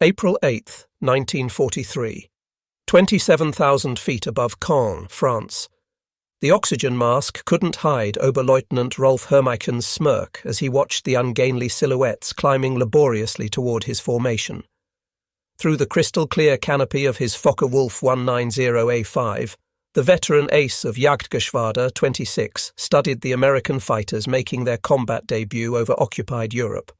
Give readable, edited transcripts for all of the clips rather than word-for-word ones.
April 8, 1943. 27,000 feet above Caen, France. The oxygen mask couldn't hide Oberleutnant Rolf Hermiken's smirk as he watched the ungainly silhouettes climbing laboriously toward his formation. Through the crystal-clear canopy of his Focke-Wulf 190A5, the veteran ace of Jagdgeschwader 26 studied the American fighters making their combat debut over occupied Europe.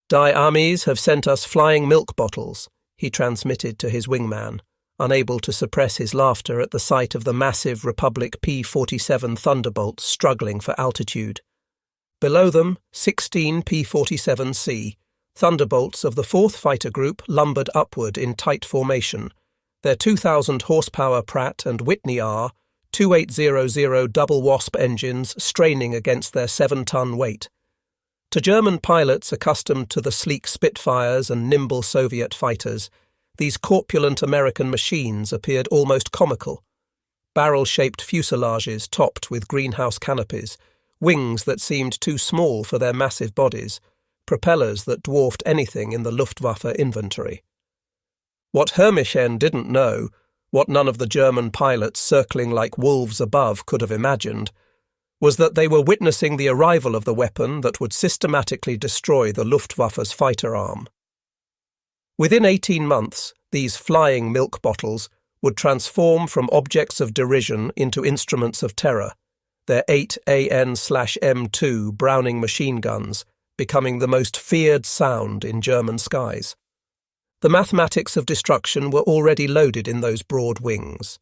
"Die armies have sent us flying milk bottles," he transmitted to his wingman, unable to suppress his laughter at the sight of the massive Republic P-47 Thunderbolts struggling for altitude. Below them, 16 P-47C, Thunderbolts of the 4th Fighter Group lumbered upward in tight formation, their 2,000 horsepower Pratt and Whitney R 2800 double Wasp engines straining against their 7-ton weight. To German pilots accustomed to the sleek Spitfires and nimble Soviet fighters, these corpulent American machines appeared almost comical. Barrel-shaped fuselages topped with greenhouse canopies, wings that seemed too small for their massive bodies, propellers that dwarfed anything in the Luftwaffe inventory. What Hermiken didn't know, what none of the German pilots circling like wolves above could have imagined, was that they were witnessing the arrival of the weapon that would systematically destroy the Luftwaffe's fighter arm. Within 18 months, these flying milk bottles would transform from objects of derision into instruments of terror, their 8AN/M2 Browning machine guns becoming the most feared sound in German skies. The mathematics of destruction were already loaded in those broad wings.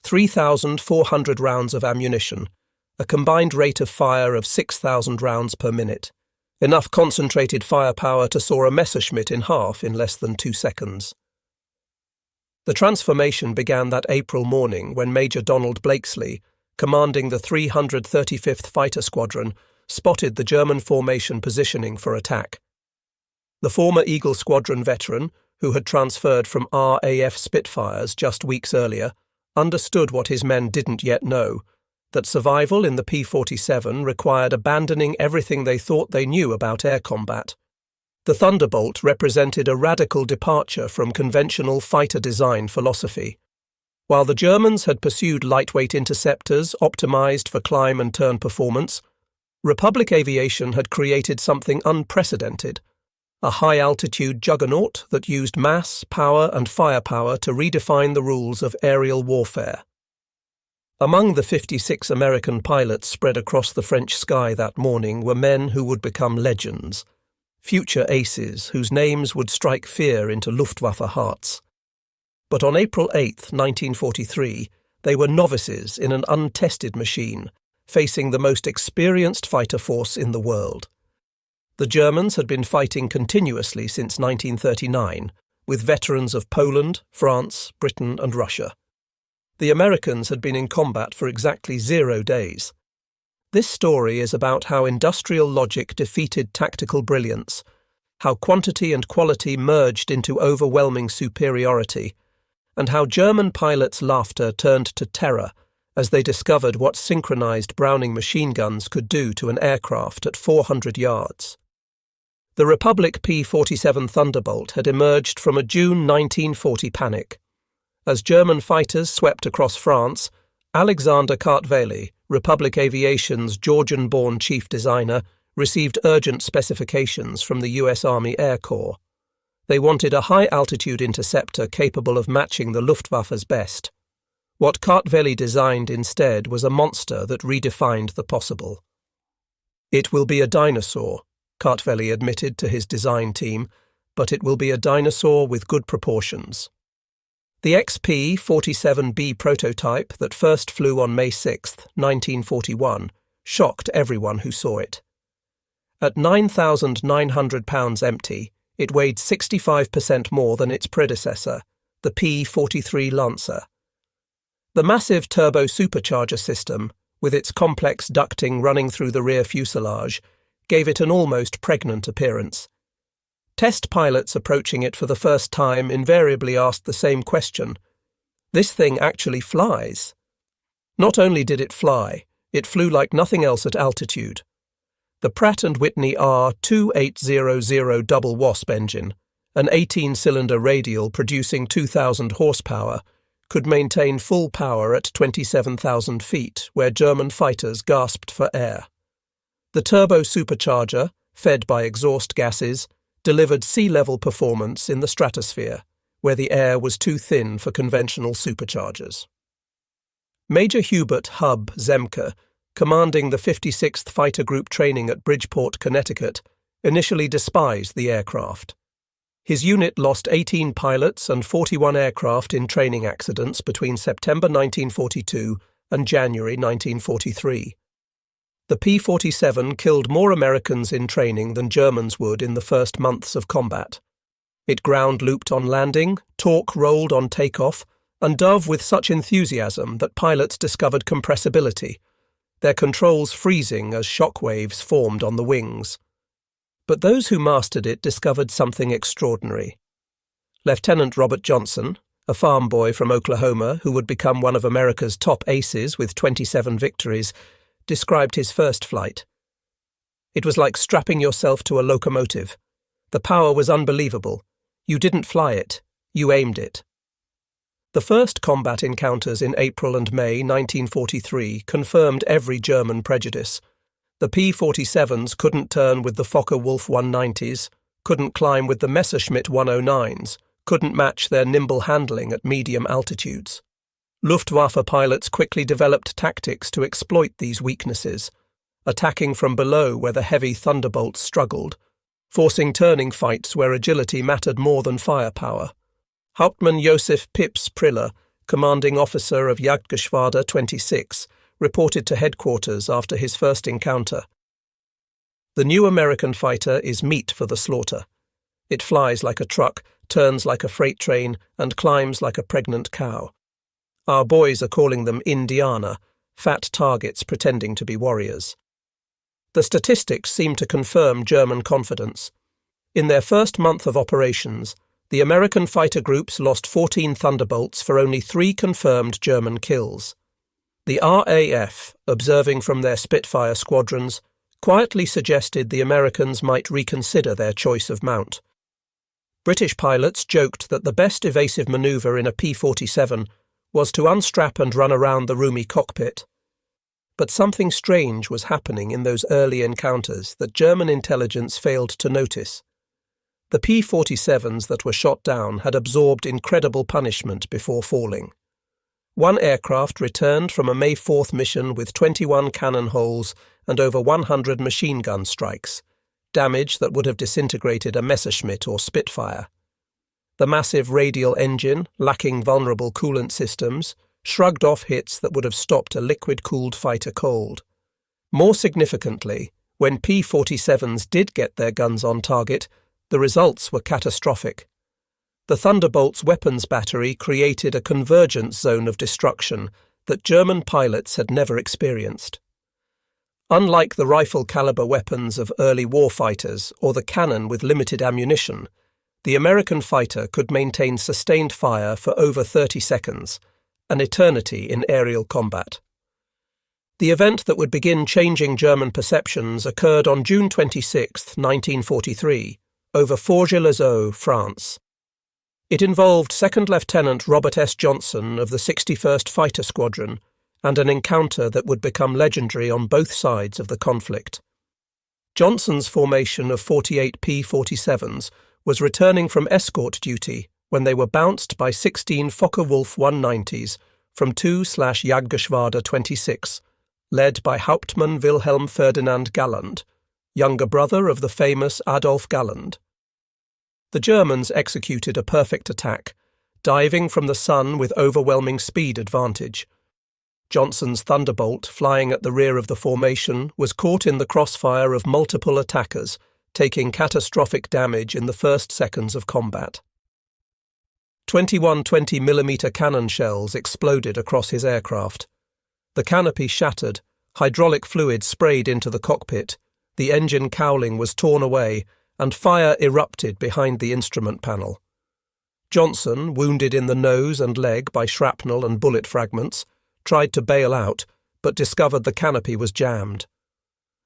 3,400 rounds of ammunition, a combined rate of fire of 6,000 rounds per minute, enough concentrated firepower to saw a Messerschmitt in half in less than 2 seconds. The transformation began that April morning when Major Donald Blakesley, commanding the 335th Fighter Squadron, spotted the German formation positioning for attack. The former Eagle Squadron veteran, who had transferred from RAF Spitfires just weeks earlier, understood what his men didn't yet know, that survival in the P-47 required abandoning everything they thought they knew about air combat. The Thunderbolt represented a radical departure from conventional fighter design philosophy. While the Germans had pursued lightweight interceptors optimized for climb and turn performance, Republic aviation had created something unprecedented, a high-altitude juggernaut that used mass, power and firepower to redefine the rules of aerial warfare. Among the 56 American pilots spread across the French sky that morning were men who would become legends, future aces whose names would strike fear into Luftwaffe hearts. But on April 8, 1943, they were novices in an untested machine, facing the most experienced fighter force in the world. The Germans had been fighting continuously since 1939, with veterans of Poland, France, Britain and Russia. The Americans had been in combat for exactly 0 days. This story is about how industrial logic defeated tactical brilliance, how quantity and quality merged into overwhelming superiority, and how German pilots' laughter turned to terror as they discovered what synchronized Browning machine guns could do to an aircraft at 400 yards. The Republic P-47 Thunderbolt had emerged from a June 1940 panic. As German fighters swept across France, Alexander Kartveli, Republic Aviation's Georgian-born chief designer, received urgent specifications from the US Army Air Corps. They wanted a high-altitude interceptor capable of matching the Luftwaffe's best. What Kartveli designed instead was a monster that redefined the possible. "It will be a dinosaur," Kartveli admitted to his design team, "but it will be a dinosaur with good proportions." The XP-47B prototype that first flew on May 6, 1941, shocked everyone who saw it. At 9,900 pounds empty, it weighed 65% more than its predecessor, the P-43 Lancer. The massive turbo-supercharger system, with its complex ducting running through the rear fuselage, gave it an almost pregnant appearance. Test pilots approaching it for the first time invariably asked the same question: "This thing actually flies?" Not only did it fly, it flew like nothing else at altitude. The Pratt & Whitney R 2800 double Wasp engine, an 18-cylinder radial producing 2,000 horsepower, could maintain full power at 27,000 feet, where German fighters gasped for air. The turbo-supercharger, fed by exhaust gases, delivered sea-level performance in the stratosphere, where the air was too thin for conventional superchargers. Major Hubert "Hub" Zemke, commanding the 56th Fighter Group training at Bridgeport, Connecticut, initially despised the aircraft. His unit lost 18 pilots and 41 aircraft in training accidents between September 1942 and January 1943. The P-47 killed more Americans in training than Germans would in the first months of combat. It ground-looped on landing, torque-rolled on takeoff, and dove with such enthusiasm that pilots discovered compressibility, their controls freezing as shock waves formed on the wings. But those who mastered it discovered something extraordinary. Lieutenant Robert Johnson, a farm boy from Oklahoma who would become one of America's top aces with 27 victories, described his first flight. It was like strapping yourself to a locomotive. The power was unbelievable. You didn't fly it, you aimed it. The first combat encounters in April and May 1943 confirmed every German prejudice. The P-47s couldn't turn with the Focke-Wulf 190s, couldn't climb with the Messerschmitt 109s, couldn't match their nimble handling at medium altitudes. Luftwaffe pilots quickly developed tactics to exploit these weaknesses, attacking from below where the heavy Thunderbolts struggled, forcing turning fights where agility mattered more than firepower. Hauptmann Josef Pips Priller, commanding officer of Jagdgeschwader 26, reported to headquarters after his first encounter. The new American fighter is meat for the slaughter. It flies like a truck, turns like a freight train, and climbs like a pregnant cow. Our boys are calling them Indianer, fat targets pretending to be warriors. The statistics seem to confirm German confidence. In their first month of operations, the American fighter groups lost 14 Thunderbolts for only 3 confirmed German kills. The RAF, observing from their Spitfire squadrons, quietly suggested the Americans might reconsider their choice of mount. British pilots joked that the best evasive manoeuvre in a P-47 was to unstrap and run around the roomy cockpit. But something strange was happening in those early encounters that German intelligence failed to notice. The P-47s that were shot down had absorbed incredible punishment before falling. One aircraft returned from a May 4th mission with 21 cannon holes and over 100 machine gun strikes, damage that would have disintegrated a Messerschmitt or Spitfire. The massive radial engine, lacking vulnerable coolant systems, shrugged off hits that would have stopped a liquid-cooled fighter cold. More significantly, when P-47s did get their guns on target, the results were catastrophic. The Thunderbolt's weapons battery created a convergence zone of destruction that German pilots had never experienced. Unlike the rifle-caliber weapons of early warfighters or the cannon with limited ammunition, the American fighter could maintain sustained fire for over 30 seconds, an eternity in aerial combat. The event that would begin changing German perceptions occurred on June 26, 1943, over Forges-les-Eaux, France. It involved Second Lieutenant Robert S. Johnson of the 61st Fighter Squadron and an encounter that would become legendary on both sides of the conflict. Johnson's formation of 48 P-47s was returning from escort duty when they were bounced by 16 Focke-Wulf 190s from 2/Jagdgeschwader 26, led by Hauptmann Wilhelm Ferdinand Galland, younger brother of the famous Adolf Galland. The Germans executed a perfect attack, diving from the sun with overwhelming speed advantage. Johnson's Thunderbolt, flying at the rear of the formation, was caught in the crossfire of multiple attackers, taking catastrophic damage in the first seconds of combat. 21 20mm cannon shells exploded across his aircraft. The canopy shattered, hydraulic fluid sprayed into the cockpit, the engine cowling was torn away, and fire erupted behind the instrument panel. Johnson, wounded in the nose and leg by shrapnel and bullet fragments, tried to bail out, but discovered the canopy was jammed.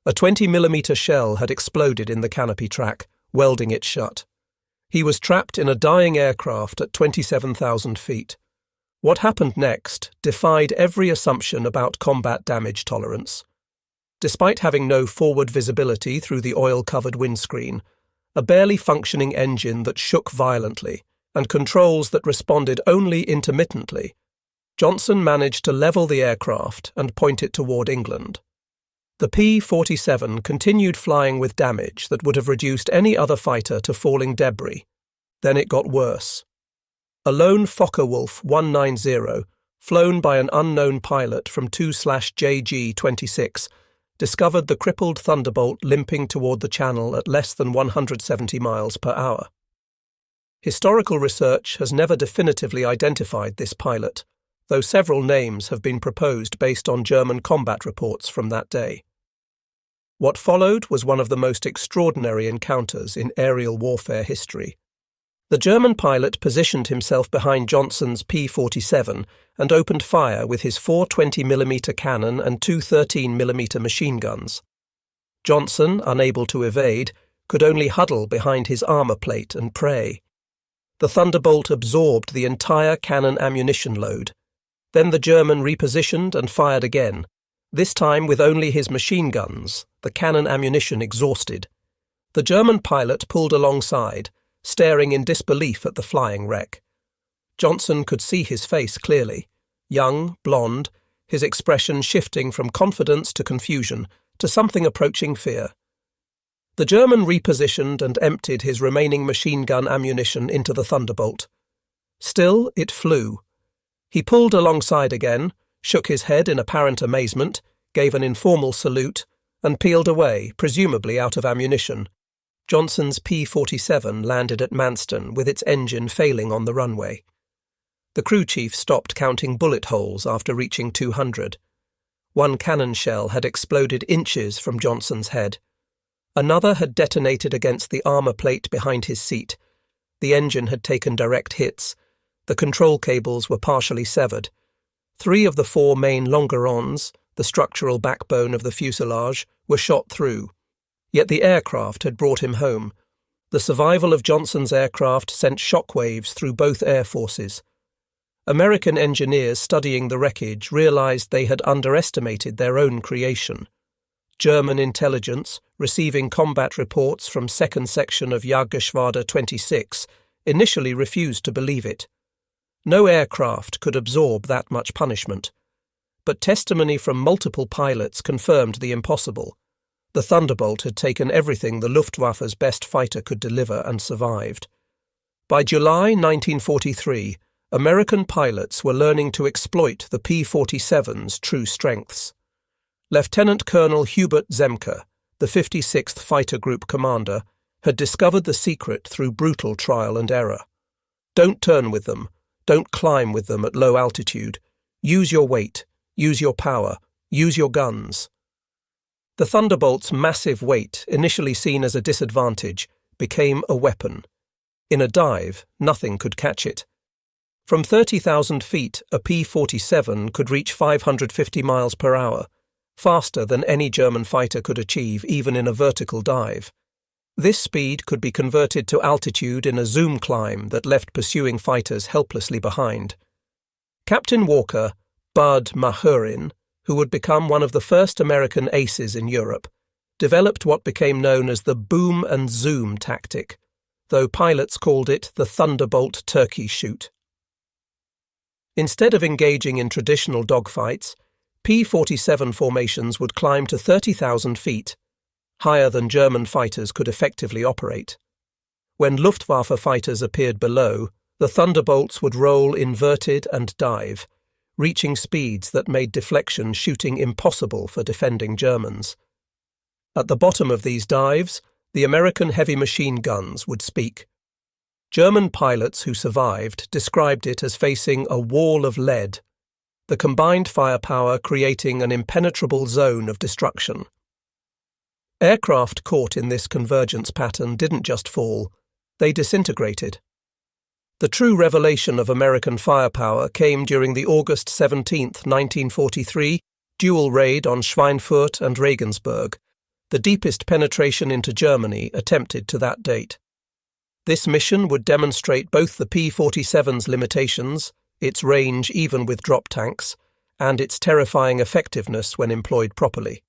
A 20mm shell had exploded in the canopy track, welding it shut. He was trapped in a dying aircraft at 27,000 feet. What happened next defied every assumption about combat damage tolerance. Despite having no forward visibility through the oil-covered windscreen, a barely functioning engine that shook violently, and controls that responded only intermittently, Johnson managed to level the aircraft and point it toward England. The P-47 continued flying with damage that would have reduced any other fighter to falling debris. Then it got worse. A lone Focke-Wulf 190, flown by an unknown pilot from 2/JG-26, discovered the crippled Thunderbolt limping toward the channel at less than 170 miles per hour. Historical research has never definitively identified this pilot, though several names have been proposed based on German combat reports from that day. What followed was one of the most extraordinary encounters in aerial warfare history. The German pilot positioned himself behind Johnson's P-47 and opened fire with his 4 20mm cannon and 2 13mm machine guns. Johnson, unable to evade, could only huddle behind his armor plate and pray. The Thunderbolt absorbed the entire cannon ammunition load. Then the German repositioned and fired again, this time with only his machine guns, the cannon ammunition exhausted. The German pilot pulled alongside, staring in disbelief at the flying wreck. Johnson could see his face clearly, young, blonde, his expression shifting from confidence to confusion to something approaching fear. The German repositioned and emptied his remaining machine gun ammunition into the Thunderbolt. Still, it flew. He pulled alongside again, shook his head in apparent amazement, gave an informal salute, and peeled away, presumably out of ammunition. Johnson's P-47 landed at Manston with its engine failing on the runway. The crew chief stopped counting bullet holes after reaching 200. One cannon shell had exploded inches from Johnson's head. Another had detonated against the armor plate behind his seat. The engine had taken direct hits. The control cables were partially severed. 3 of the 4 main longerons, the structural backbone of the fuselage, were shot through. Yet the aircraft had brought him home. The survival of Johnson's aircraft sent shockwaves through both air forces. American engineers studying the wreckage realized they had underestimated their own creation. German intelligence, receiving combat reports from 2nd Section of Jagdgeschwader 26, initially refused to believe it. No aircraft could absorb that much punishment. But testimony from multiple pilots confirmed the impossible. The Thunderbolt had taken everything the Luftwaffe's best fighter could deliver and survived. By July 1943, American pilots were learning to exploit the P-47's true strengths. Lieutenant Colonel Hubert Zemke, the 56th Fighter Group commander, had discovered the secret through brutal trial and error. Don't turn with them. Don't climb with them at low altitude. Use your weight. Use your power. Use your guns. The Thunderbolt's massive weight, initially seen as a disadvantage, became a weapon. In a dive, nothing could catch it. From 30,000 feet, a P-47 could reach 550 miles per hour, faster than any German fighter could achieve even in a vertical dive. This speed could be converted to altitude in a zoom climb that left pursuing fighters helplessly behind. Captain Walker, Bud Mahurin, who would become one of the first American aces in Europe, developed what became known as the boom and zoom tactic, though pilots called it the Thunderbolt turkey shoot. Instead of engaging in traditional dogfights, P-47 formations would climb to 30,000 feet, higher than German fighters could effectively operate. When Luftwaffe fighters appeared below, the Thunderbolts would roll inverted and dive, reaching speeds that made deflection shooting impossible for defending Germans. At the bottom of these dives, the American heavy machine guns would speak. German pilots who survived described it as facing a wall of lead, the combined firepower creating an impenetrable zone of destruction. Aircraft caught in this convergence pattern didn't just fall, they disintegrated. The true revelation of American firepower came during the August 17, 1943, dual raid on Schweinfurt and Regensburg, the deepest penetration into Germany attempted to that date. This mission would demonstrate both the P-47's limitations, its range even with drop tanks, and its terrifying effectiveness when employed properly.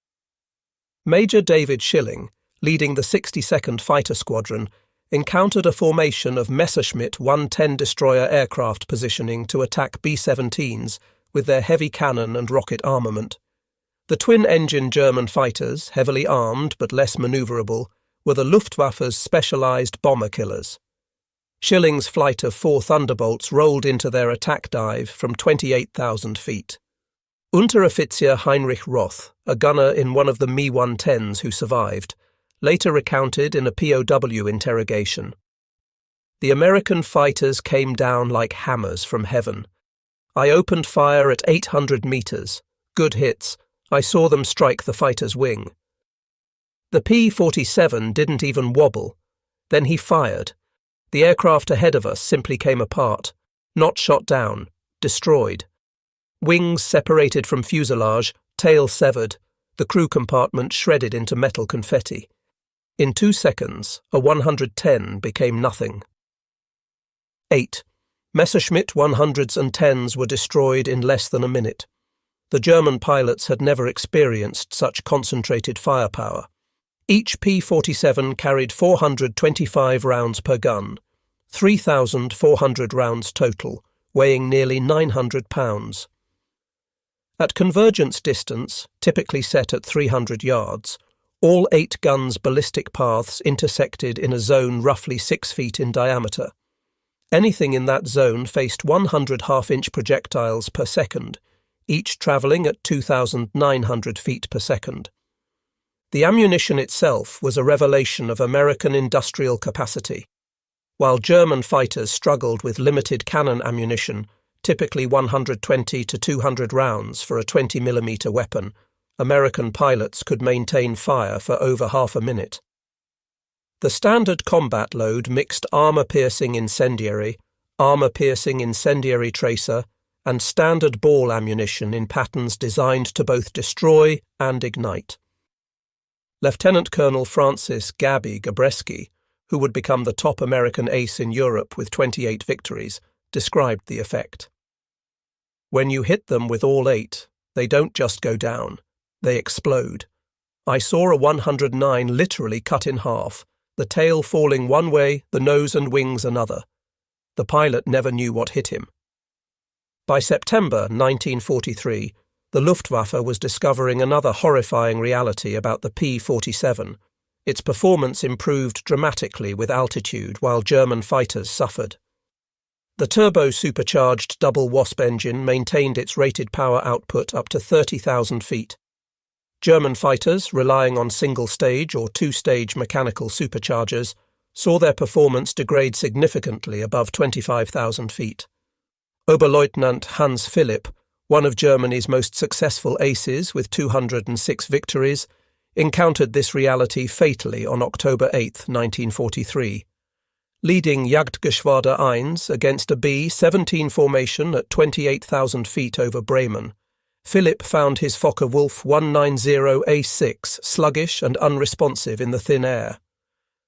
Major David Schilling, leading the 62nd Fighter Squadron, encountered a formation of Messerschmitt 110 destroyer aircraft positioning to attack B-17s with their heavy cannon and rocket armament. The twin-engine German fighters, heavily armed but less manoeuvrable, were the Luftwaffe's specialized bomber killers. Schilling's flight of 4 Thunderbolts rolled into their attack dive from 28,000 feet. Unteroffizier Heinrich Roth, a gunner in one of the Mi-110s who survived, later recounted in a POW interrogation. The American fighters came down like hammers from heaven. I opened fire at 800 meters. Good hits. I saw them strike the fighter's wing. The P-47 didn't even wobble. Then he fired. The aircraft ahead of us simply came apart. Not shot down. Destroyed. Wings separated from fuselage, tail severed, the crew compartment shredded into metal confetti. In 2 seconds, a 110 became nothing. 8. Messerschmitt 100s and 10s were destroyed in less than a minute. The German pilots had never experienced such concentrated firepower. Each P-47 carried 425 rounds per gun, 3,400 rounds total, weighing nearly 900 pounds. At convergence distance, typically set at 300 yards, all 8 guns' ballistic paths intersected in a zone roughly 6 feet in diameter. Anything in that zone faced 100 half-inch projectiles per second, each travelling at 2,900 feet per second. The ammunition itself was a revelation of American industrial capacity. While German fighters struggled with limited cannon ammunition, typically 120 to 200 rounds for a 20mm weapon, American pilots could maintain fire for over half a minute. The standard combat load mixed armor-piercing incendiary tracer, and standard ball ammunition in patterns designed to both destroy and ignite. Lieutenant Colonel Francis "Gabby" Gabreski, who would become the top American ace in Europe with 28 victories, described the effect. When you hit them with all 8, they don't just go down, they explode. I saw a 109 literally cut in half, the tail falling one way, the nose and wings another. The pilot never knew what hit him. By September 1943, the Luftwaffe was discovering another horrifying reality about the P-47. Its performance improved dramatically with altitude while German fighters suffered. The turbo-supercharged double Wasp engine maintained its rated power output up to 30,000 feet. German fighters, relying on single-stage or two-stage mechanical superchargers, saw their performance degrade significantly above 25,000 feet. Oberleutnant Hans Philipp, one of Germany's most successful aces with 206 victories, encountered this reality fatally on October 8, 1943. Leading Jagdgeschwader 1 against a B-17 formation at 28,000 feet over Bremen, Philipp found his Focke-Wulf 190A6 sluggish and unresponsive in the thin air.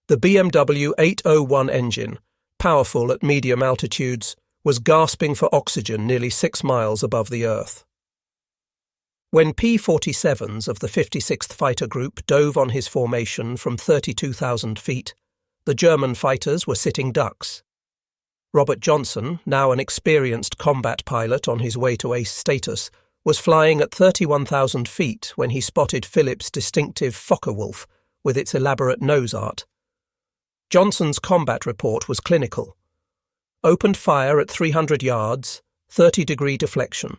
The BMW 801 engine, powerful at medium altitudes, was gasping for oxygen nearly 6 miles above the Earth. When P-47s of the 56th Fighter Group dove on his formation from 32,000 feet, the German fighters were sitting ducks. Robert Johnson, now an experienced combat pilot on his way to ace status, was flying at 31,000 feet when he spotted Philipp's distinctive Focke-Wulf with its elaborate nose art. Johnson's combat report was clinical. Opened fire at 300 yards, 30-degree deflection.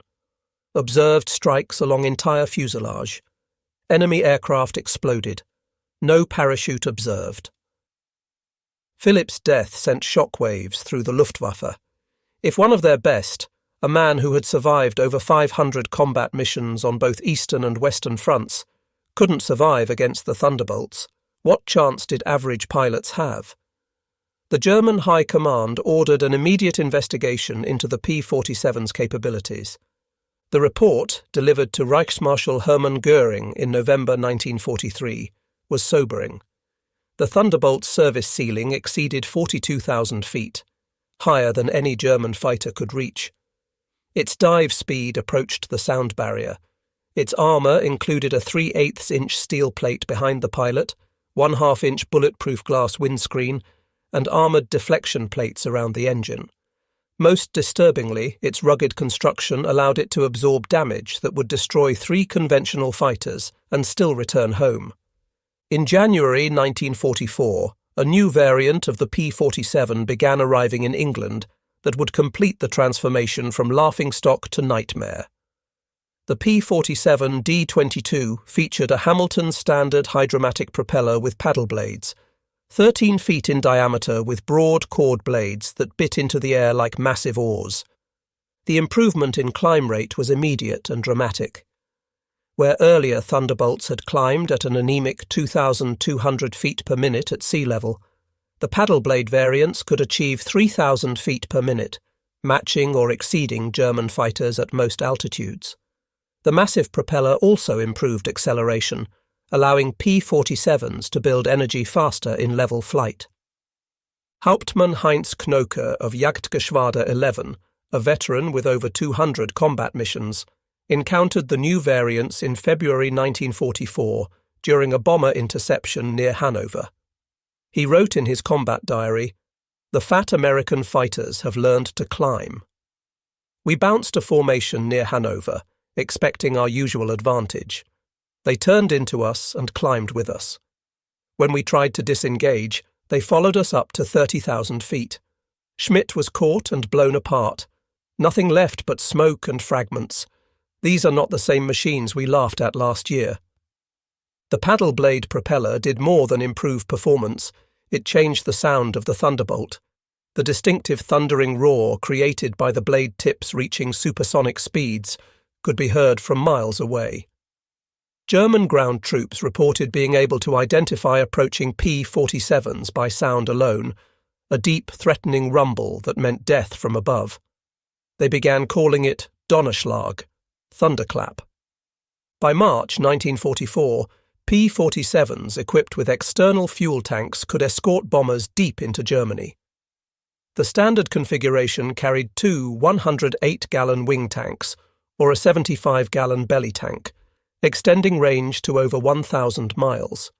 Observed strikes along entire fuselage. Enemy aircraft exploded. No parachute observed. Philipp's death sent shockwaves through the Luftwaffe. If one of their best, a man who had survived over 500 combat missions on both eastern and western fronts, couldn't survive against the Thunderbolts, what chance did average pilots have? The German High Command ordered an immediate investigation into the P-47's capabilities. The report, delivered to Reichsmarschall Hermann Göring in November 1943, was sobering. The Thunderbolt's service ceiling exceeded 42,000 feet, higher than any German fighter could reach. Its dive speed approached the sound barrier. Its armour included a 3/8-inch steel plate behind the pilot, 1/2-inch bulletproof glass windscreen, and armoured deflection plates around the engine. Most disturbingly, its rugged construction allowed it to absorb damage that would destroy 3 conventional fighters and still return home. In January 1944, a new variant of the P-47 began arriving in England that would complete the transformation from laughingstock to nightmare. The P-47 D-22 featured a Hamilton standard hydromatic propeller with paddle blades, 13 feet in diameter with broad chord blades that bit into the air like massive oars. The improvement in climb rate was immediate and dramatic. Where earlier Thunderbolts had climbed at an anemic 2,200 feet per minute at sea level, the paddle blade variants could achieve 3,000 feet per minute, matching or exceeding German fighters at most altitudes. The massive propeller also improved acceleration, allowing P-47s to build energy faster in level flight. Hauptmann Heinz Knoke of Jagdgeschwader 11, a veteran with over 200 combat missions, encountered the new variants in February 1944 during a bomber interception near Hanover. He wrote in his combat diary, "The fat American fighters have learned to climb." We bounced a formation near Hanover, expecting our usual advantage. They turned into us and climbed with us. When we tried to disengage, they followed us up to 30,000 feet. Schmitt was caught and blown apart. Nothing left but smoke and fragments. These are not the same machines we laughed at last year. The paddle blade propeller did more than improve performance. It changed the sound of the Thunderbolt. The distinctive thundering roar created by the blade tips reaching supersonic speeds could be heard from miles away. German ground troops reported being able to identify approaching P-47s by sound alone, a deep, threatening rumble that meant death from above. They began calling it Donnerschlag, thunderclap. By March 1944, P-47s equipped with external fuel tanks could escort bombers deep into Germany. The standard configuration carried 2 108-gallon wing tanks, or a 75-gallon belly tank, extending range to over 1,000 miles.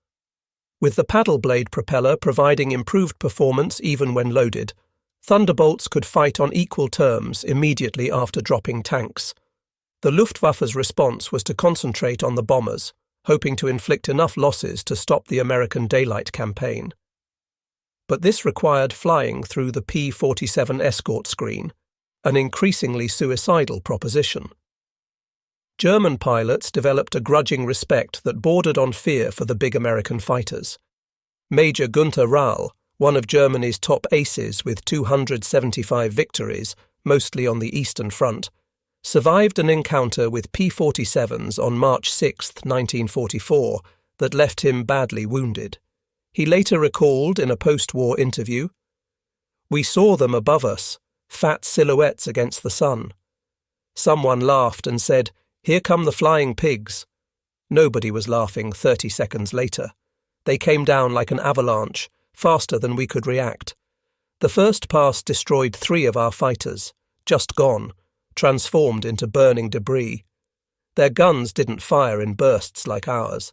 With the paddle blade propeller providing improved performance even when loaded, Thunderbolts could fight on equal terms immediately after dropping tanks. The Luftwaffe's response was to concentrate on the bombers, hoping to inflict enough losses to stop the American daylight campaign. But this required flying through the P-47 escort screen, an increasingly suicidal proposition. German pilots developed a grudging respect that bordered on fear for the big American fighters. Major Günther Rahl, one of Germany's top aces with 275 victories, mostly on the Eastern Front, survived an encounter with P-47s on March 6, 1944, that left him badly wounded. He later recalled in a post-war interview, "We saw them above us, fat silhouettes against the sun. Someone laughed and said, 'Here come the flying pigs.' Nobody was laughing 30 seconds later. They came down like an avalanche, faster than we could react. The first pass destroyed 3 of our fighters, just gone, transformed into burning debris. Their guns didn't fire in bursts like ours.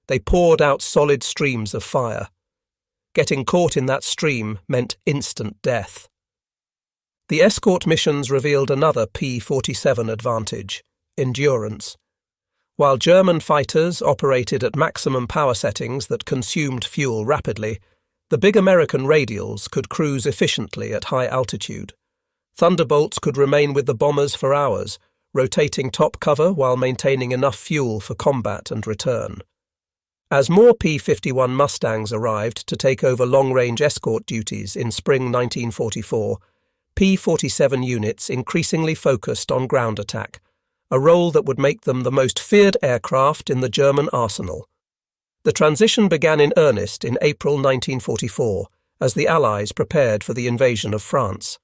They poured out solid streams of fire. Getting caught in that stream meant instant death." The escort missions revealed another P-47 advantage: endurance. While German fighters operated at maximum power settings that consumed fuel rapidly, the big American radials could cruise efficiently at high altitude. Thunderbolts could remain with the bombers for hours, rotating top cover while maintaining enough fuel for combat and return. As more P-51 Mustangs arrived to take over long-range escort duties in spring 1944, P-47 units increasingly focused on ground attack, a role that would make them the most feared aircraft in the German arsenal. The transition began in earnest in April 1944, as the Allies prepared for the invasion of France.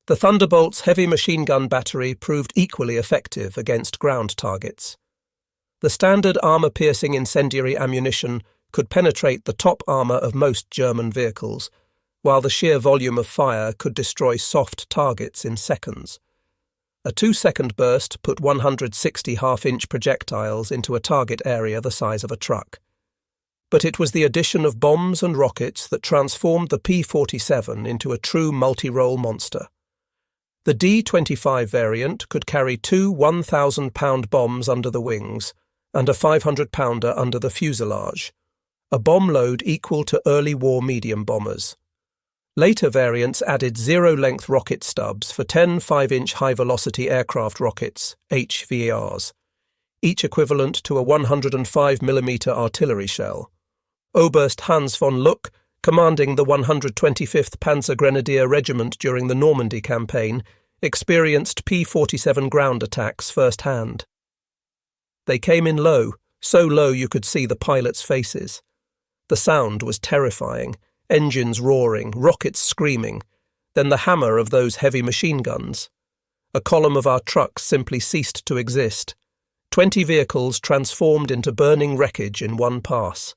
The Thunderbolt's heavy machine gun battery proved equally effective against ground targets. The standard armour-piercing incendiary ammunition could penetrate the top armour of most German vehicles, while the sheer volume of fire could destroy soft targets in seconds. A 2-second burst put 160 half-inch projectiles into a target area the size of a truck. But it was the addition of bombs and rockets that transformed the P-47 into a true multi-role monster. The D-25 variant could carry two 1,000-pound bombs under the wings and a 500-pounder under the fuselage, a bomb load equal to early war medium bombers. Later variants added zero-length rocket stubs for 10 5-inch high-velocity aircraft rockets, HVARs, each equivalent to a 105mm artillery shell. Oberst Hans von Luck, commanding the 125th Panzer Grenadier Regiment during the Normandy campaign, experienced P-47 ground attacks firsthand. They came in low, so low you could see the pilots' faces. The sound was terrifying. Engines roaring, rockets screaming, then the hammer of those heavy machine guns. A column of our trucks simply ceased to exist. 20 vehicles transformed into burning wreckage in one pass.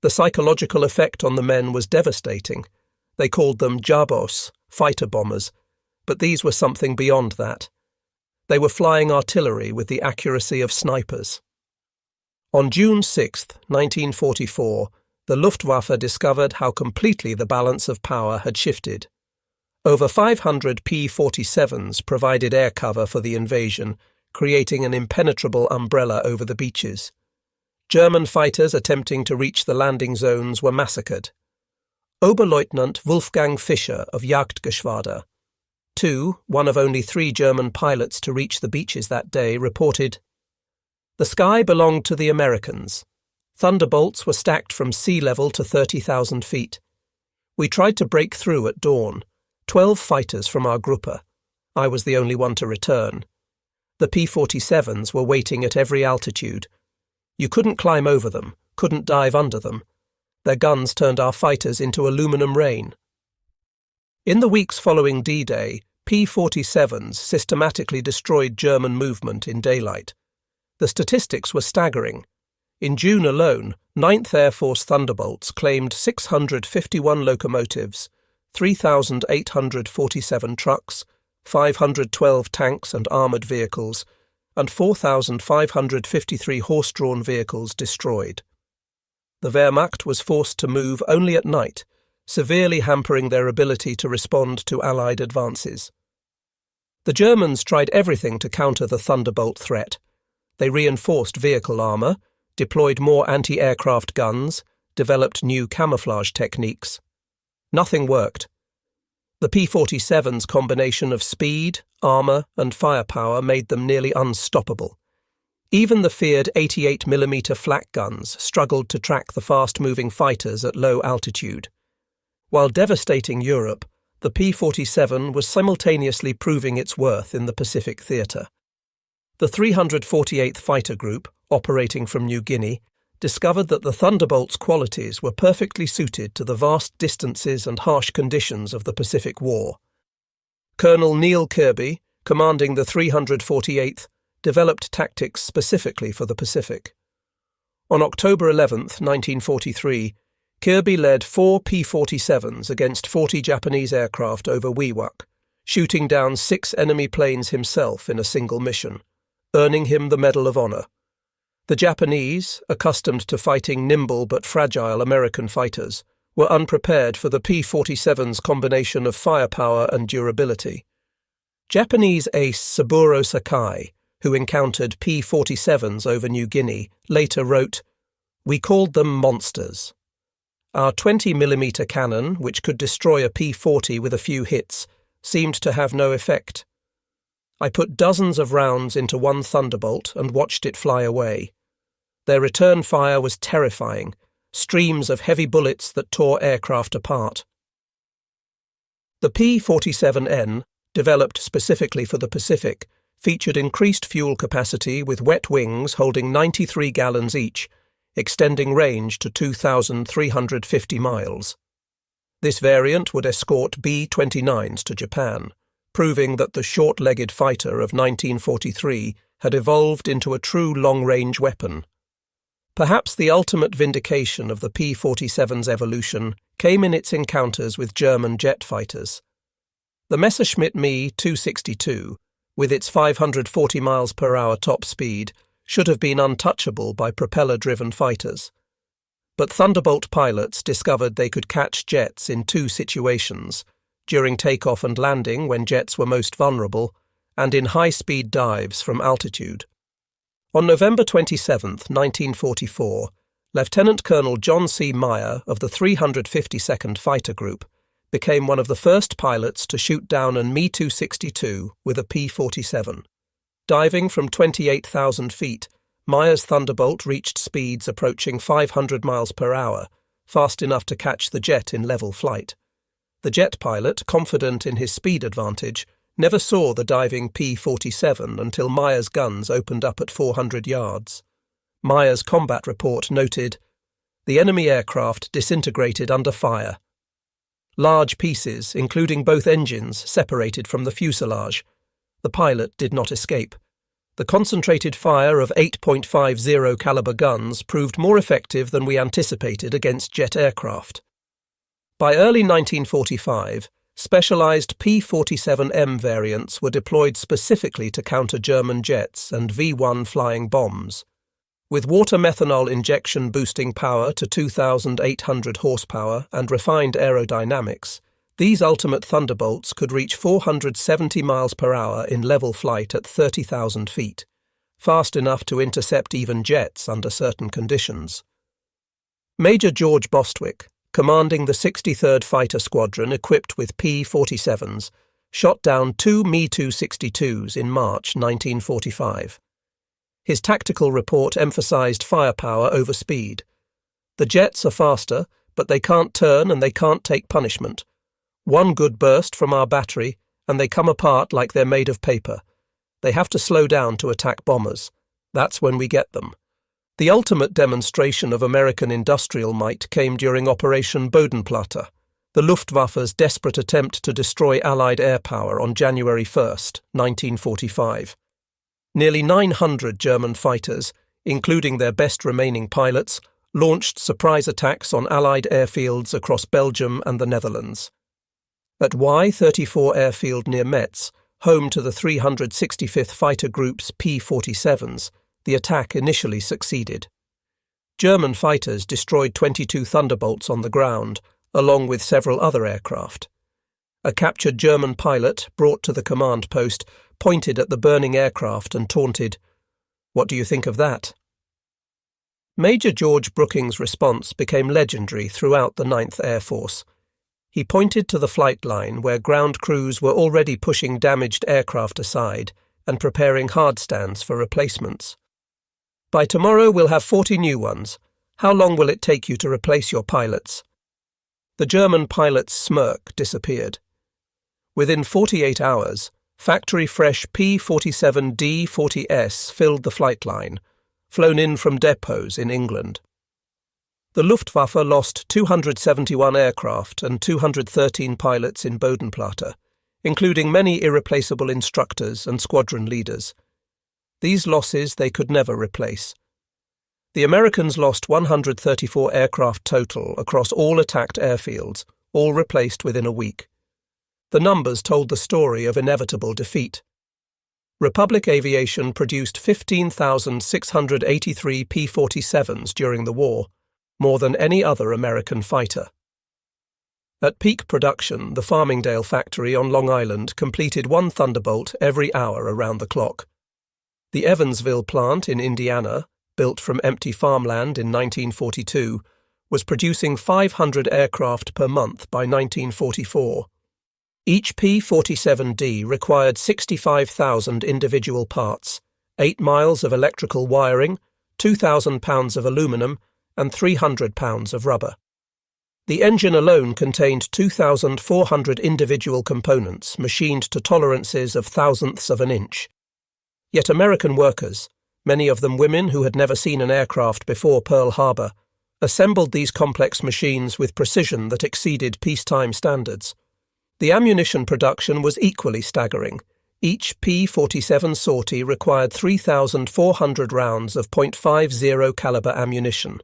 The psychological effect on the men was devastating. They called them Jabos, fighter bombers, but these were something beyond that. They were flying artillery with the accuracy of snipers. On June 6, 1944, the Luftwaffe discovered how completely the balance of power had shifted. Over 500 P-47s provided air cover for the invasion, creating an impenetrable umbrella over the beaches. German fighters attempting to reach the landing zones were massacred. Oberleutnant Wolfgang Fischer of Jagdgeschwader, one of only 3 German pilots to reach the beaches that day, reported, "The sky belonged to the Americans. Thunderbolts were stacked from sea level to 30,000 feet. We tried to break through at dawn. 12 fighters from our Gruppe. I was the only one to return. The P-47s were waiting at every altitude. You couldn't climb over them, couldn't dive under them. Their guns turned our fighters into aluminum rain." In the weeks following D-Day, P-47s systematically destroyed German movement in daylight. The statistics were staggering. In June alone, 9th Air Force Thunderbolts claimed 651 locomotives, 3,847 trucks, 512 tanks and armoured vehicles, and 4,553 horse-drawn vehicles destroyed. The Wehrmacht was forced to move only at night, severely hampering their ability to respond to Allied advances. The Germans tried everything to counter the Thunderbolt threat. They reinforced vehicle armour, deployed more anti-aircraft guns, developed new camouflage techniques. Nothing worked. The P-47's combination of speed, armour and firepower made them nearly unstoppable. Even the feared 88mm flak guns struggled to track the fast-moving fighters at low altitude. While devastating Europe, the P-47 was simultaneously proving its worth in the Pacific theatre. The 348th Fighter Group, operating from New Guinea, discovered that the Thunderbolt's qualities were perfectly suited to the vast distances and harsh conditions of the Pacific War. Colonel Neil Kirby, commanding the 348th, developed tactics specifically for the Pacific. On October 11, 1943, Kirby led 4 P-47s against 40 Japanese aircraft over Wewak, shooting down 6 enemy planes himself in a single mission, earning him the Medal of Honor. The Japanese, accustomed to fighting nimble but fragile American fighters, were unprepared for the P-47's combination of firepower and durability. Japanese ace Saburo Sakai, who encountered P-47s over New Guinea, later wrote, "We called them monsters. Our 20mm cannon, which could destroy a P-40 with a few hits, seemed to have no effect. I put dozens of rounds into one Thunderbolt and watched it fly away. Their return fire was terrifying, streams of heavy bullets that tore aircraft apart." The P-47N, developed specifically for the Pacific, featured increased fuel capacity with wet wings holding 93 gallons each, extending range to 2,350 miles. This variant would escort B-29s to Japan, proving that the short-legged fighter of 1943 had evolved into a true long-range weapon. Perhaps the ultimate vindication of the P-47's evolution came in its encounters with German jet fighters. The Messerschmitt Me 262, with its 540 miles per hour top speed, should have been untouchable by propeller-driven fighters. But Thunderbolt pilots discovered they could catch jets in two situations: during takeoff and landing when jets were most vulnerable, and in high-speed dives from altitude. On November 27, 1944, Lieutenant Colonel John C. Meyer of the 352nd Fighter Group became one of the first pilots to shoot down an Me 262 with a P-47. Diving from 28,000 feet, Meyer's Thunderbolt reached speeds approaching 500 miles per hour, fast enough to catch the jet in level flight. The jet pilot, confident in his speed advantage, never saw the diving P-47 until Meyer's guns opened up at 400 yards. Meyer's combat report noted, "The enemy aircraft disintegrated under fire. Large pieces, including both engines, separated from the fuselage. The pilot did not escape. The concentrated fire of 8.50 caliber guns proved more effective than we anticipated against jet aircraft." By early 1945, specialized P-47M variants were deployed specifically to counter German jets and V-1 flying bombs. With water methanol injection boosting power to 2,800 horsepower and refined aerodynamics, these ultimate Thunderbolts could reach 470 miles per hour in level flight at 30,000 feet, fast enough to intercept even jets under certain conditions. Major George Bostwick, commanding the 63rd Fighter Squadron equipped with P-47s, shot down two Me 262s in March 1945. His tactical report emphasized firepower over speed. "The jets are faster, but they can't turn and they can't take punishment. One good burst from our battery, and they come apart like they're made of paper. They have to slow down to attack bombers. That's when we get them." The ultimate demonstration of American industrial might came during Operation Bodenplatte, the Luftwaffe's desperate attempt to destroy Allied air power on January 1, 1945. Nearly 900 German fighters, including their best remaining pilots, launched surprise attacks on Allied airfields across Belgium and the Netherlands. At Y-34 airfield near Metz, home to the 365th Fighter Group's P-47s, the attack initially succeeded. German fighters destroyed 22 Thunderbolts on the ground, along with several other aircraft. A captured German pilot, brought to the command post, pointed at the burning aircraft and taunted, "What do you think of that?" Major George Brooking's response became legendary throughout the 9th Air Force. He pointed to the flight line where ground crews were already pushing damaged aircraft aside and preparing hardstands for replacements. "By tomorrow we'll have 40 new ones. How long will it take you to replace your pilots?" The German pilot's smirk disappeared. Within 48 hours, factory-fresh P-47D-40S filled the flight line, flown in from depots in England. The Luftwaffe lost 271 aircraft and 213 pilots in Bodenplatte, including many irreplaceable instructors and squadron leaders. These losses they could never replace. The Americans lost 134 aircraft total across all attacked airfields, all replaced within a week. The numbers told the story of inevitable defeat. Republic Aviation produced 15,683 P-47s during the war, more than any other American fighter. At peak production, the Farmingdale factory on Long Island completed one Thunderbolt every hour around the clock. The Evansville plant in Indiana, built from empty farmland in 1942, was producing 500 aircraft per month by 1944. Each P-47D required 65,000 individual parts, 8 miles of electrical wiring, 2,000 pounds of aluminum, and 300 pounds of rubber. The engine alone contained 2,400 individual components machined to tolerances of thousandths of an inch. Yet American workers, many of them women who had never seen an aircraft before Pearl Harbor, assembled these complex machines with precision that exceeded peacetime standards. The ammunition production was equally staggering, Each P-47 sortie required 3,400 rounds of .50 caliber ammunition.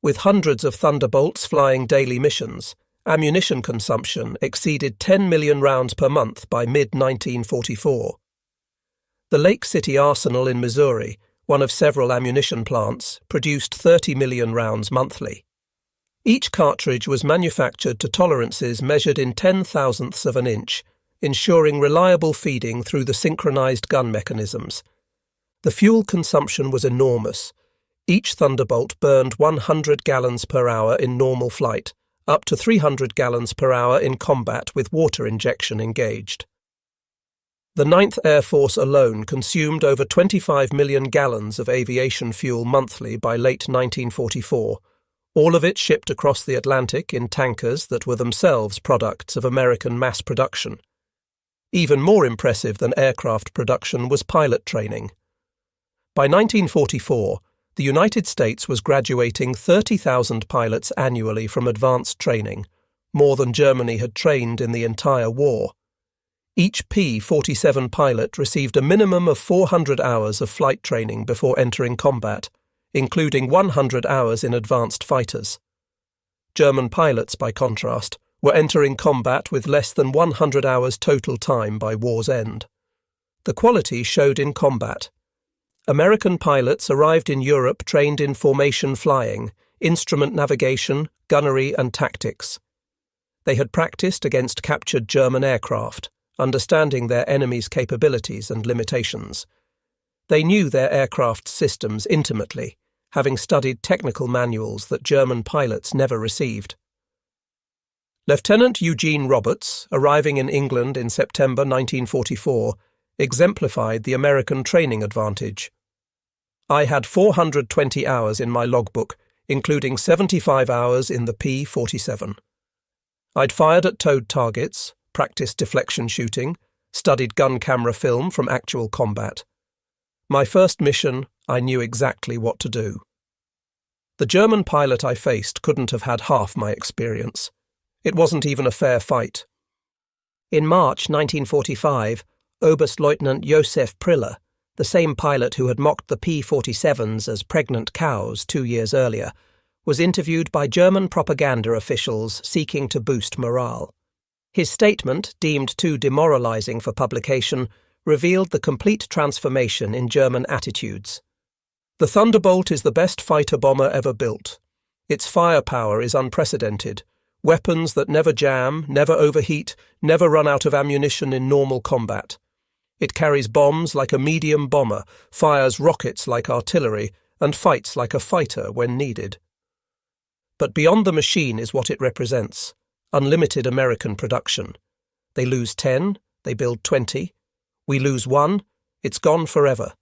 With hundreds of Thunderbolts flying daily missions, ammunition consumption exceeded 10 million rounds per month by mid-1944. The Lake City Arsenal in Missouri, one of several ammunition plants, produced 30 million rounds monthly. Each cartridge was manufactured to tolerances measured in 10,000ths of an inch, ensuring reliable feeding through the synchronized gun mechanisms. The fuel consumption was enormous. Each Thunderbolt burned 100 gallons per hour in normal flight, up to 300 gallons per hour in combat with water injection engaged. The 9th Air Force alone consumed over 25 million gallons of aviation fuel monthly by late 1944, all of it shipped across the Atlantic in tankers that were themselves products of American mass production. Even more impressive than aircraft production was pilot training. By 1944, the United States was graduating 30,000 pilots annually from advanced training, more than Germany had trained in the entire war. Each P-47 pilot received a minimum of 400 hours of flight training before entering combat, including 100 hours in advanced fighters. German pilots, by contrast, were entering combat with less than 100 hours total time by war's end. The quality showed in combat. American pilots arrived in Europe trained in formation flying, instrument navigation, gunnery and tactics. They had practiced against captured German aircraft, understanding their enemy's capabilities and limitations. They knew their aircraft systems intimately, having studied technical manuals that German pilots never received. Lieutenant Eugene Roberts, arriving in England in September 1944, exemplified the American training advantage. I had 420 hours in my logbook, including 75 hours in the P-47. I'd fired at towed targets, practiced deflection shooting, studied gun camera film from actual combat. My first mission, I knew exactly what to do. The German pilot I faced couldn't have had half my experience. It wasn't even a fair fight. In March 1945, Oberstleutnant Josef Priller, the same pilot who had mocked the P-47s as pregnant cows 2 years earlier, was interviewed by German propaganda officials seeking to boost morale. His statement, deemed too demoralizing for publication, revealed the complete transformation in German attitudes. The Thunderbolt is the best fighter bomber ever built. Its firepower is unprecedented. Weapons that never jam, never overheat, never run out of ammunition in normal combat. It carries bombs like a medium bomber, fires rockets like artillery, and fights like a fighter when needed. But beyond the machine is what it represents: unlimited American production. They lose 10, they build 20. We lose 1, it's gone forever.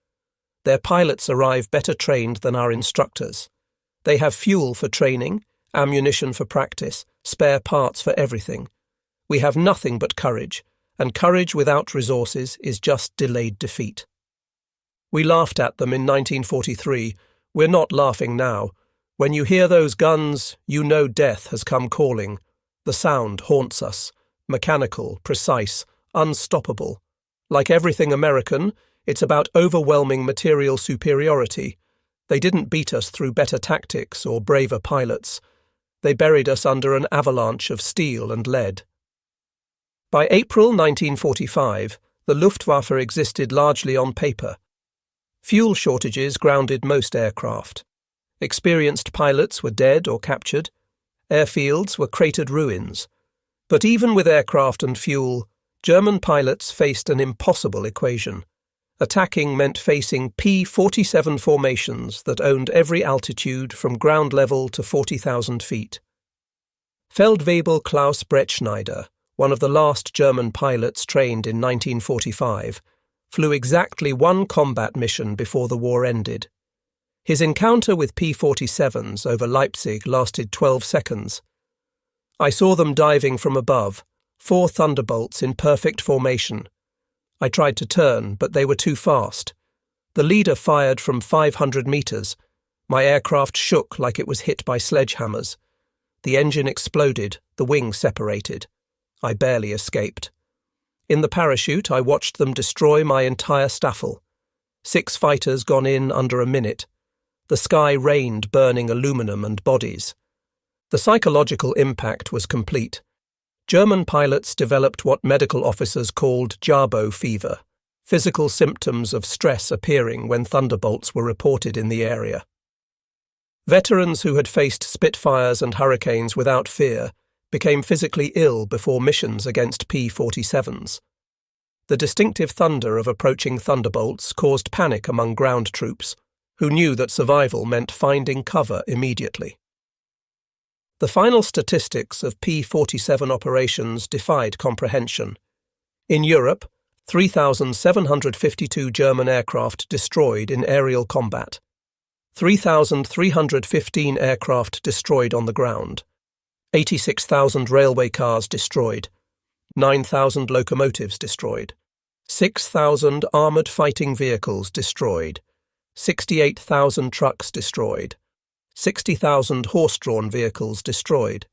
Their pilots arrive better trained than our instructors. They have fuel for training, ammunition for practice, spare parts for everything. We have nothing but courage, and courage without resources is just delayed defeat. We laughed at them in 1943. We're not laughing now. When you hear those guns, you know death has come calling. The sound haunts us. Mechanical, precise, unstoppable. Like everything American, it's about overwhelming material superiority. They didn't beat us through better tactics or braver pilots. They buried us under an avalanche of steel and lead. By April 1945, the Luftwaffe existed largely on paper. Fuel shortages grounded most aircraft. Experienced pilots were dead or captured. Airfields were cratered ruins. But even with aircraft and fuel, German pilots faced an impossible equation. Attacking meant facing P-47 formations that owned every altitude from ground level to 40,000 feet. Feldwebel Klaus Bretschneider, one of the last German pilots trained in 1945, flew exactly one combat mission before the war ended. His encounter with P-47s over Leipzig lasted 12 seconds. I saw them diving from above, 4 Thunderbolts in perfect formation. I tried to turn, but they were too fast. The leader fired from 500 meters. My aircraft shook like it was hit by sledgehammers. The engine exploded, the wing separated. I barely escaped. In the parachute, I watched them destroy my entire staffel. 6 fighters gone in under a minute. The sky rained burning aluminum and bodies. The psychological impact was complete. German pilots developed what medical officers called Jabo fever, physical symptoms of stress appearing when Thunderbolts were reported in the area. Veterans who had faced Spitfires and Hurricanes without fear became physically ill before missions against P-47s. The distinctive thunder of approaching Thunderbolts caused panic among ground troops, who knew that survival meant finding cover immediately. The final statistics of P-47 operations defied comprehension. In Europe, 3,752 German aircraft destroyed in aerial combat, 3,315 aircraft destroyed on the ground, 86,000 railway cars destroyed, 9,000 locomotives destroyed, 6,000 armoured fighting vehicles destroyed, 68,000 trucks destroyed, 60,000 horse-drawn vehicles destroyed.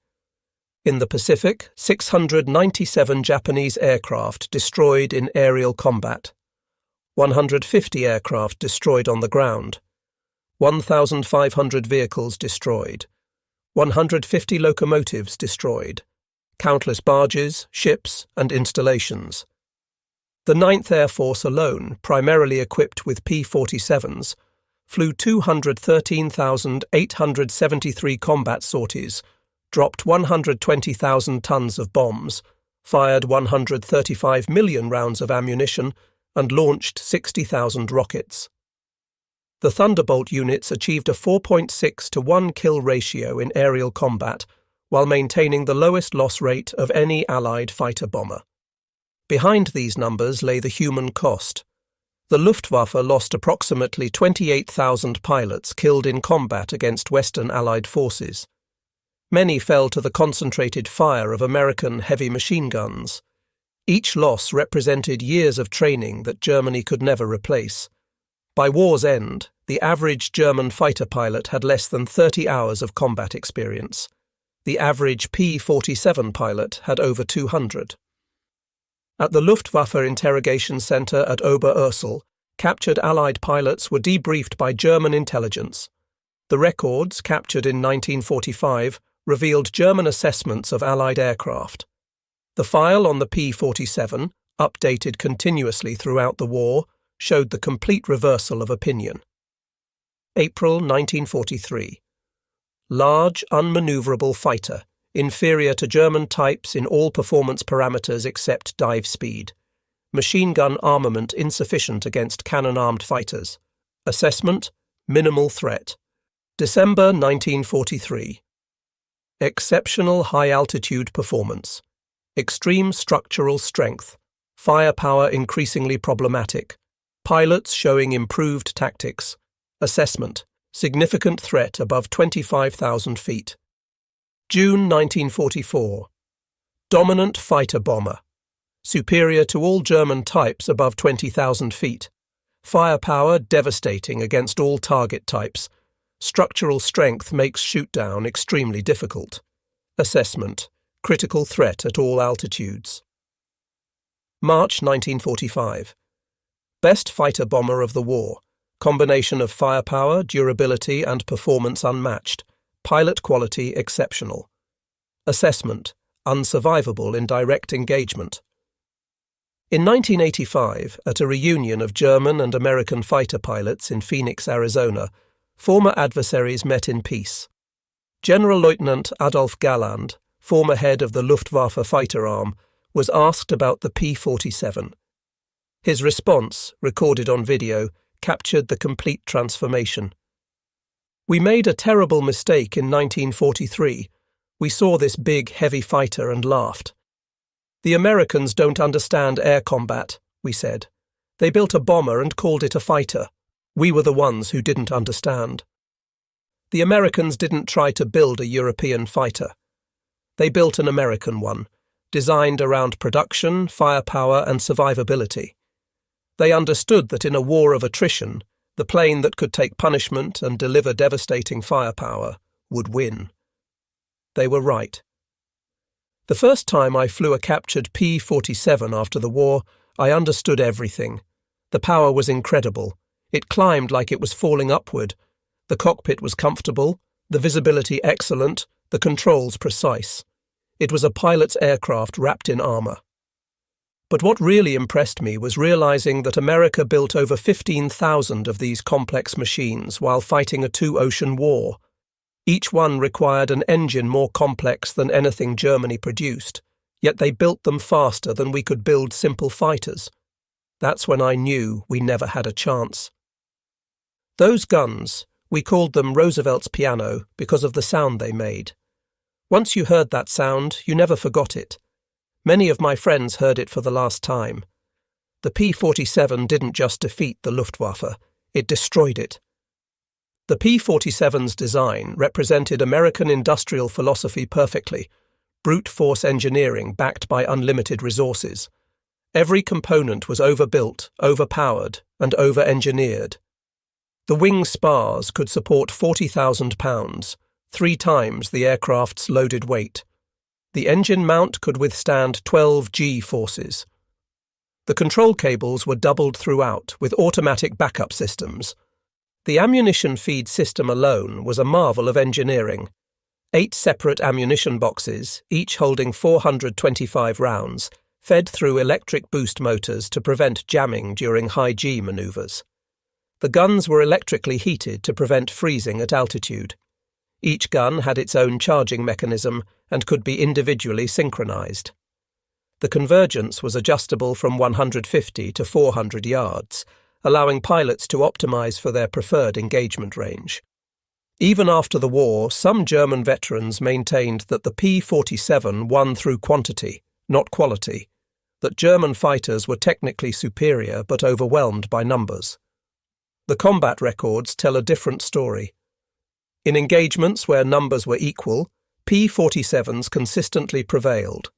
In the Pacific, 697 Japanese aircraft destroyed in aerial combat, 150 aircraft destroyed on the ground, 1,500 vehicles destroyed, 150 locomotives destroyed, countless barges, ships, and installations. The 9th Air Force alone, primarily equipped with P-47s, flew 213,873 combat sorties, dropped 120,000 tons of bombs, fired 135 million rounds of ammunition, and launched 60,000 rockets. The Thunderbolt units achieved a 4.6 to 1 kill ratio in aerial combat, while maintaining the lowest loss rate of any Allied fighter bomber. Behind these numbers lay the human cost. The Luftwaffe lost approximately 28,000 pilots killed in combat against Western Allied forces. Many fell to the concentrated fire of American heavy machine guns. Each loss represented years of training that Germany could never replace. By war's end, the average German fighter pilot had less than 30 hours of combat experience. The average P-47 pilot had over 200. At the Luftwaffe interrogation center at Oberursel, captured Allied pilots were debriefed by German intelligence. The records, captured in 1945, revealed German assessments of Allied aircraft. The file on the P-47, updated continuously throughout the war, showed the complete reversal of opinion. April 1943. Large, unmaneuverable fighter, inferior to German types in all performance parameters except dive speed. Machine gun armament insufficient against cannon-armed fighters. Assessment: minimal threat. December 1943. Exceptional high-altitude performance. Extreme structural strength. Firepower increasingly problematic. Pilots showing improved tactics. Assessment: significant threat above 25,000 feet. June 1944. Dominant fighter bomber. Superior to all German types above 20,000 feet. Firepower devastating against all target types. Structural strength makes shoot-down extremely difficult. Assessment: critical threat at all altitudes. March 1945. Best fighter bomber of the war. Combination of firepower, durability, and performance unmatched. Pilot quality exceptional. Assessment: unsurvivable in direct engagement. In 1985, at a reunion of German and American fighter pilots in Phoenix, Arizona, former adversaries met in peace. General Lieutenant Adolf Galland, former head of the Luftwaffe fighter arm, was asked about the P-47. His response, recorded on video, captured the complete transformation. "We made a terrible mistake in 1943. We saw this big, heavy fighter and laughed. The Americans don't understand air combat," we said. "They built a bomber and called it a fighter. We were the ones who didn't understand. The Americans didn't try to build a European fighter. They built an American one, designed around production, firepower, and survivability. They understood that in a war of attrition, the plane that could take punishment and deliver devastating firepower would win. They were right." The first time I flew a captured P-47 after the war, I understood everything. The power was incredible. It climbed like it was falling upward. The cockpit was comfortable, the visibility excellent, the controls precise. It was a pilot's aircraft wrapped in armour. But what really impressed me was realizing that America built over 15,000 of these complex machines while fighting a two-ocean war. Each one required an engine more complex than anything Germany produced, yet they built them faster than we could build simple fighters. That's when I knew we never had a chance. Those guns, we called them Roosevelt's piano because of the sound they made. Once you heard that sound, you never forgot it. Many of my friends heard it for the last time. The P-47 didn't just defeat the Luftwaffe, it destroyed it. The P-47's design represented American industrial philosophy perfectly, brute force engineering backed by unlimited resources. Every component was overbuilt, overpowered, and over-engineered. The wing spars could support 40,000 pounds, 3 times the aircraft's loaded weight. The engine mount could withstand 12 G-forces. The control cables were doubled throughout with automatic backup systems. The ammunition feed system alone was a marvel of engineering. 8 separate ammunition boxes, each holding 425 rounds, fed through electric boost motors to prevent jamming during high G maneuvers. The guns were electrically heated to prevent freezing at altitude. Each gun had its own charging mechanism and could be individually synchronized. The convergence was adjustable from 150 to 400 yards, allowing pilots to optimize for their preferred engagement range. Even after the war, some German veterans maintained that the P-47 won through quantity, not quality, that German fighters were technically superior but overwhelmed by numbers. The combat records tell a different story. In engagements where numbers were equal, P-47s consistently prevailed.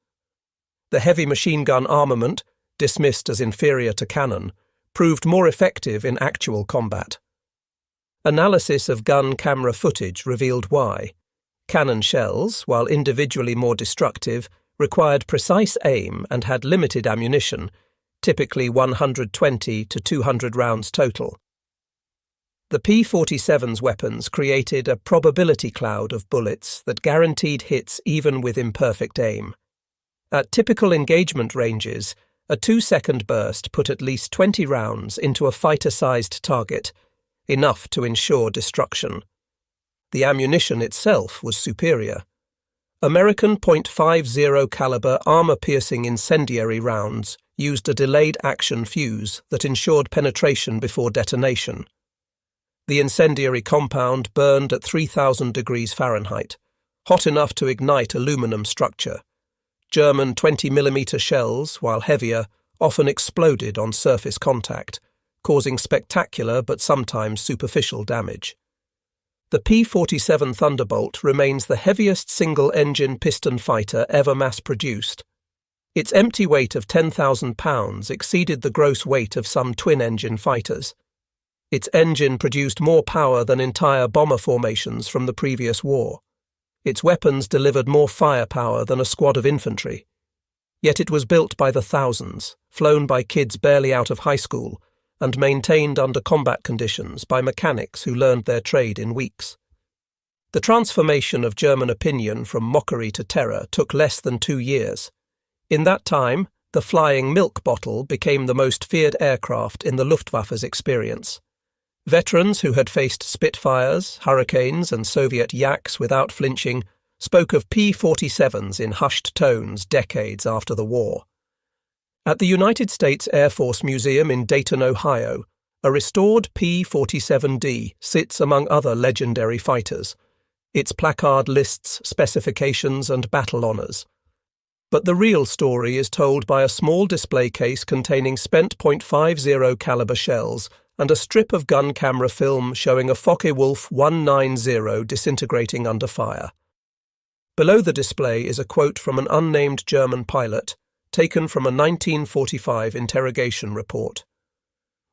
The heavy machine gun armament, dismissed as inferior to cannon, proved more effective in actual combat. Analysis of gun camera footage revealed why. Cannon shells, while individually more destructive, required precise aim and had limited ammunition, typically 120 to 200 rounds total. The P-47's weapons created a probability cloud of bullets that guaranteed hits even with imperfect aim. At typical engagement ranges, a 2-second burst put at least 20 rounds into a fighter-sized target, enough to ensure destruction. The ammunition itself was superior. American .50 caliber armor-piercing incendiary rounds used a delayed action fuse that ensured penetration before detonation. The incendiary compound burned at 3,000 degrees Fahrenheit, hot enough to ignite aluminum structure. German 20mm shells, while heavier, often exploded on surface contact, causing spectacular but sometimes superficial damage. The P-47 Thunderbolt remains the heaviest single-engine piston fighter ever mass-produced. Its empty weight of 10,000 pounds exceeded the gross weight of some twin-engine fighters. Its engine produced more power than entire bomber formations from the previous war. Its weapons delivered more firepower than a squad of infantry. Yet it was built by the thousands, flown by kids barely out of high school, and maintained under combat conditions by mechanics who learned their trade in weeks. The transformation of German opinion from mockery to terror took less than 2 years. In that time, the flying milk bottle became the most feared aircraft in the Luftwaffe's experience. Veterans who had faced Spitfires, Hurricanes and Soviet Yaks without flinching spoke of P-47s in hushed tones decades after the war. At the United States Air Force Museum in Dayton, Ohio, a restored P-47D sits among other legendary fighters. Its placard lists specifications and battle honours. But the real story is told by a small display case containing spent .50 caliber shells and a strip of gun camera film showing a Focke-Wulf 190 disintegrating under fire. Below the display is a quote from an unnamed German pilot, taken from a 1945 interrogation report.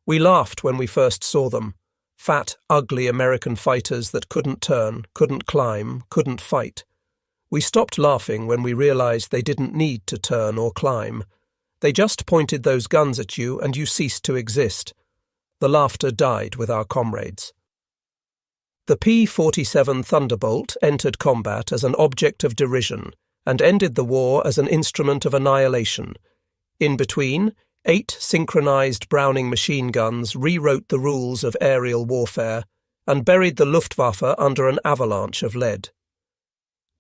"We laughed when we first saw them. Fat, ugly American fighters that couldn't turn, couldn't climb, couldn't fight. We stopped laughing when we realized they didn't need to turn or climb. They just pointed those guns at you and you ceased to exist. The laughter died with our comrades. The P-47 Thunderbolt entered combat as an object of derision and ended the war as an instrument of annihilation. In between, 8 synchronized Browning machine guns rewrote the rules of aerial warfare and buried the Luftwaffe under an avalanche of lead.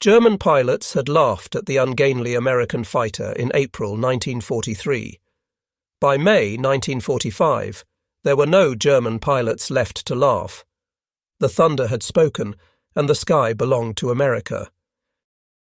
German pilots had laughed at the ungainly American fighter in April 1943. By May 1945, there were no German pilots left to laugh. The thunder had spoken, and the sky belonged to America.